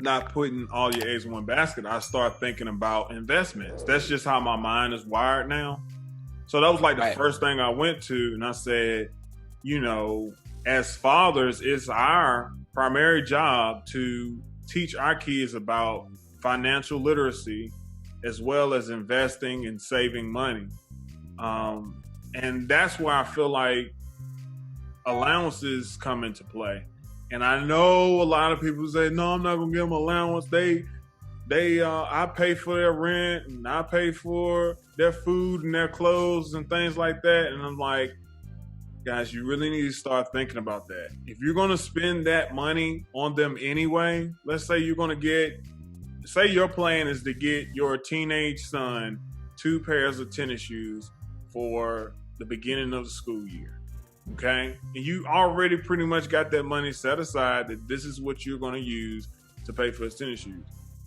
not putting all your eggs in one basket, I start thinking about investments. That's just how my mind is wired now. So that was like the Right. first thing I went to, and I said, as fathers, it's our primary job to teach our kids about financial literacy as well as investing and saving money. And that's where I feel like allowances come into play. And I know a lot of people say, no, I'm not gonna give them allowance. I pay for their rent and I pay for their food and their clothes and things like that. And I'm like, guys, you really need to start thinking about that. If you're gonna spend that money on them anyway, let's say say your plan is to get your teenage son 2 pairs of tennis shoes for the beginning of the school year. Okay? And you already pretty much got that money set aside that this is what you're going to use to pay for his tennis shoes.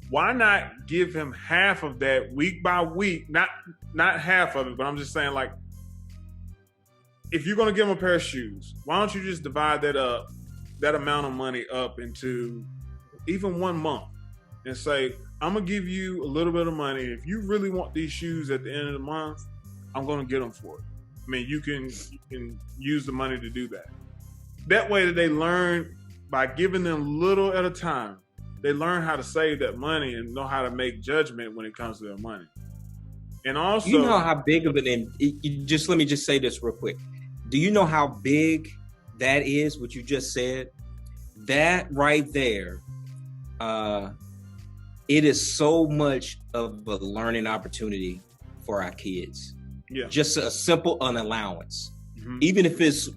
Why not give him half of that week by week? Not half of it, but I'm just saying, like, if you're going to give him a pair of shoes, why don't you just divide that amount of money up into even 1 month and say, I'm going to give you a little bit of money. If you really want these shoes at the end of the month, I'm going to get them for you. I mean, you can use the money to do that. That way that they learn, by giving them little at a time, they learn how to save that money and know how to make judgment when it comes to their money. And also, you know how big of an, let me just say this real quick. Do you know how big that is, what you just said? That right there, it is so much of a learning opportunity for our kids. Yeah. Just a simple allowance. Mm-hmm. Even if it's,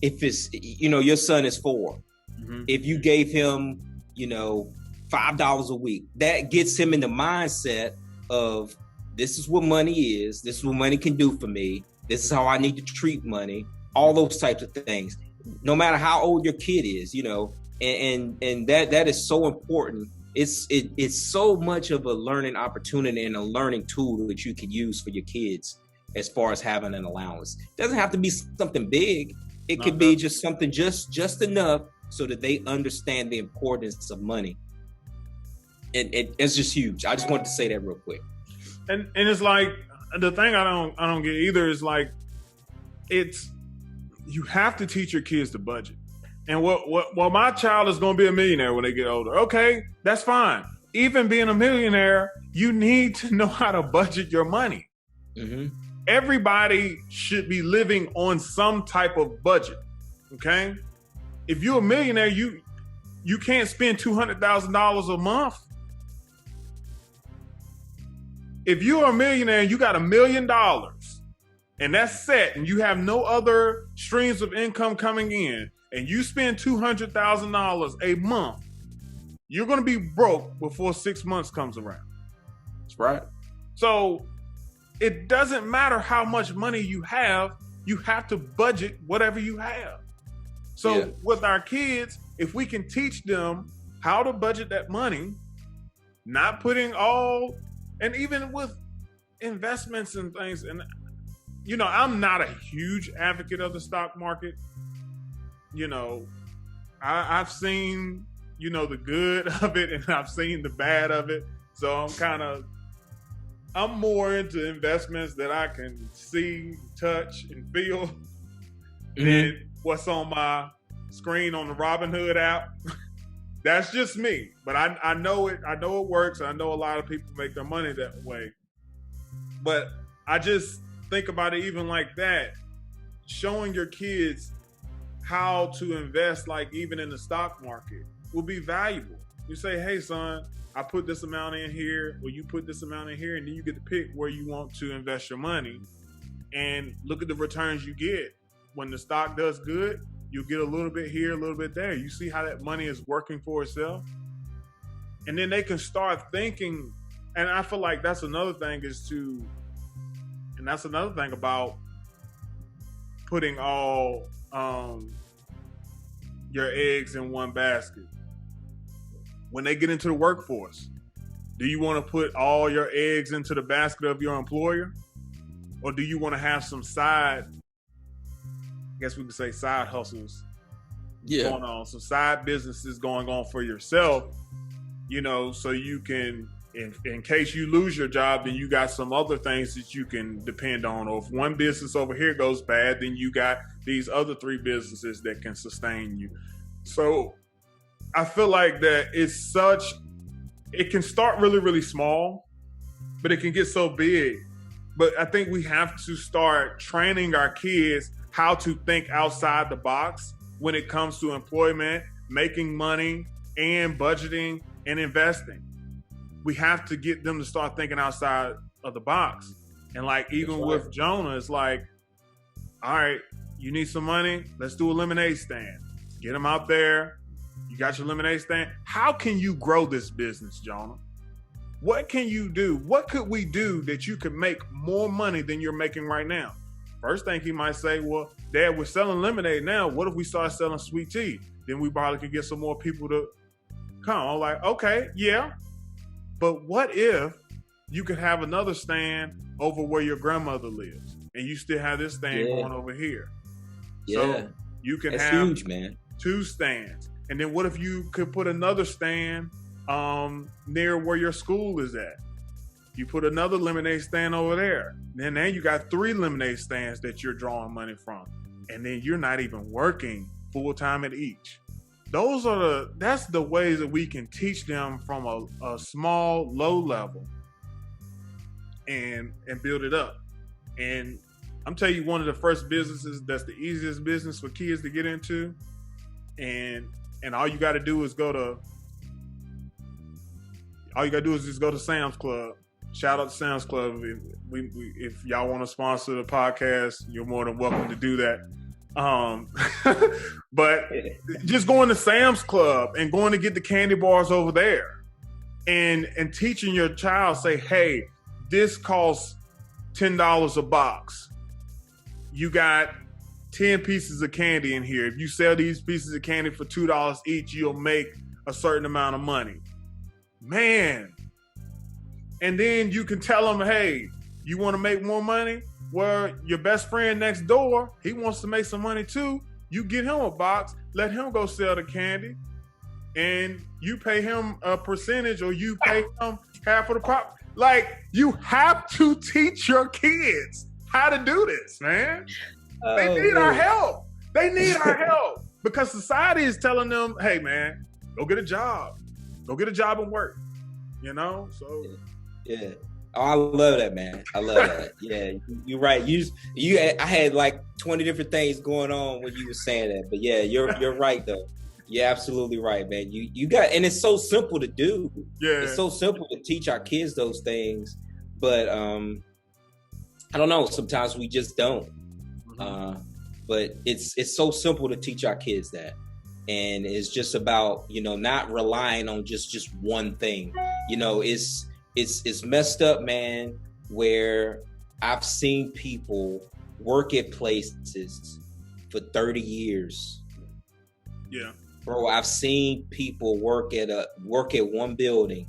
if it's, your son is 4. Mm-hmm. If you gave him, $5 a week, that gets him in the mindset of, this is what money is. This is what money can do for me. This is how I need to treat money. All those types of things. No matter how old your kid is, and that is so important. It's so much of a learning opportunity and a learning tool that you can use for your kids as far as having an allowance. It doesn't have to be something big. It could be just something just enough so that they understand the importance of money. And it's just huge. I just wanted to say that real quick. And it's like, the thing I don't get either is like, you have to teach your kids to budget. And well, my child is going to be a millionaire when they get older. Okay, that's fine. Even being a millionaire, you need to know how to budget your money. Mm-hmm. Everybody should be living on some type of budget. Okay, if you're a millionaire, you can't spend $200,000 a month. If you're a millionaire and you got $1 million and that's set and you have no other streams of income coming in, and you spend $200,000 a month, you're going to be broke before 6 months comes around. That's right. So it doesn't matter how much money you have to budget whatever you have. So with our kids, if we can teach them how to budget that money, not putting all, and even with investments and things, and I'm not a huge advocate of the stock market. I've seen, the good of it and I've seen the bad of it. So I'm more into investments that I can see, touch, and feel than what's on my screen on the Robinhood app. That's just me. But I know it works. I know a lot of people make their money that way. But I just think about it even like that. Showing your kids how to invest, like even in the stock market, will be valuable. You say, hey son, I put this amount in here, or you put this amount in here, and then you get to pick where you want to invest your money and look at the returns you get. When the stock does good, you get a little bit here, a little bit there. You see how that money is working for itself. And then they can start thinking, and I feel like that's another thing about putting all your eggs in one basket. When they get into the workforce, do you want to put all your eggs into the basket of your employer? Or do you want to have some side hustles going on, some side businesses going on for yourself, so you can, in case you lose your job, then you got some other things that you can depend on. Or if one business over here goes bad, then you got these other 3 businesses that can sustain you. So I feel like that it can start really, really small, but it can get so big. But I think we have to start training our kids how to think outside the box when it comes to employment, making money, and budgeting and investing. We have to get them to start thinking outside of the box. And like, even with Jonah, it's like, all right, you need some money? Let's do a lemonade stand. Get them out there. You got your lemonade stand. How can you grow this business, Jonah? What can you do? What could we do that you could make more money than you're making right now? First thing he might say, well, Dad, we're selling lemonade now. What if we start selling sweet tea? Then we probably could get some more people to come. I'm like, okay, yeah. But what if you could have another stand over where your grandmother lives and you still have this stand going over here? Yeah. So you can have huge, man. 2 stands. And then what if you could put another stand near where your school is at? You put another lemonade stand over there. Then now you got 3 lemonade stands that you're drawing money from. And then you're not even working full time at each. That's the ways that we can teach them from a small, low level and build it up. And I'm telling you, one of the first businesses that's the easiest business for kids to get into. And all you got to do is just go to Sam's Club. Shout out to Sam's Club. If y'all want to sponsor the podcast, you're more than welcome to do that. But just going to Sam's Club and going to get the candy bars over there and teaching your child, say, hey, this costs $10 a box. You got 10 pieces of candy in here. If you sell these pieces of candy for $2 each, you'll make a certain amount of money. Man. And then you can tell them, hey, you want to make more money? Well, your best friend next door, he wants to make some money too. You get him a box, let him go sell the candy, and you pay him a percentage, or you pay him half of the profit. Like, you have to teach your kids how to do this, man. They need our help. They need our help because society is telling them, hey, man, go get a job. Go get a job and work, So yeah. Oh, I love that, man. I love that. Yeah, you're right. I had like 20 different things going on when you were saying that, but yeah, you're right though. You're absolutely right, man. You got, and it's so simple to do. Yeah, it's so simple to teach our kids those things, but I don't know. Sometimes we just don't. But it's so simple to teach our kids that, and it's just about not relying on just one thing. It's messed up, man, where I've seen people work at places for 30 years. Yeah. Bro, I've seen people work at one building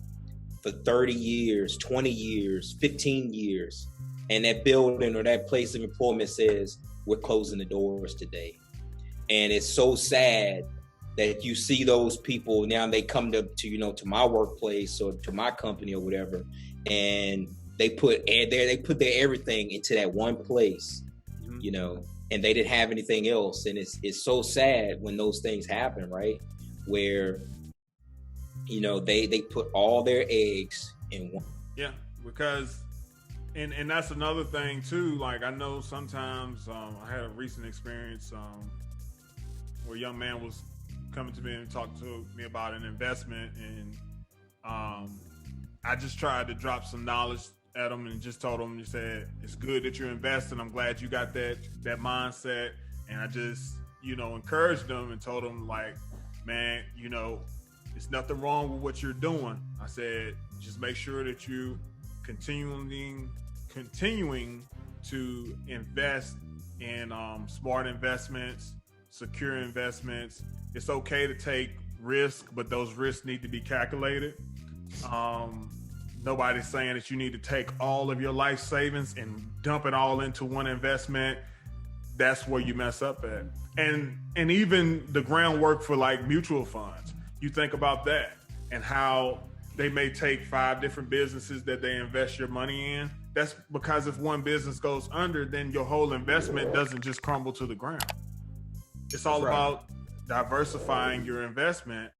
for 30 years, 20 years, 15 years. And that building or that place of employment says, we're closing the doors today. And it's so sad that you see those people now, they come to my workplace or to my company or whatever, and they put their everything into that one place, and they didn't have anything else. And it's so sad when those things happen, right? Where they put all their eggs in one. Yeah, because and that's another thing too. Like, I know sometimes I had a recent experience where a young man was coming to me and talked to me about an investment, and I just tried to drop some knowledge at him and just told him, he said, it's good that you're investing. I'm glad you got that mindset. And I just, encouraged him and told him, like, man, it's nothing wrong with what you're doing. I said, just make sure that you continuing to invest in smart investments, secure investments. It's okay to take risk, but those risks need to be calculated. Nobody's saying that you need to take all of your life savings and dump it all into one investment. that's where you mess up at. And even the groundwork for like mutual funds, you think about that and how they may take 5 different businesses that they invest your money in. That's because if one business goes under, then your whole investment doesn't just crumble to the ground. It's all about diversifying your investment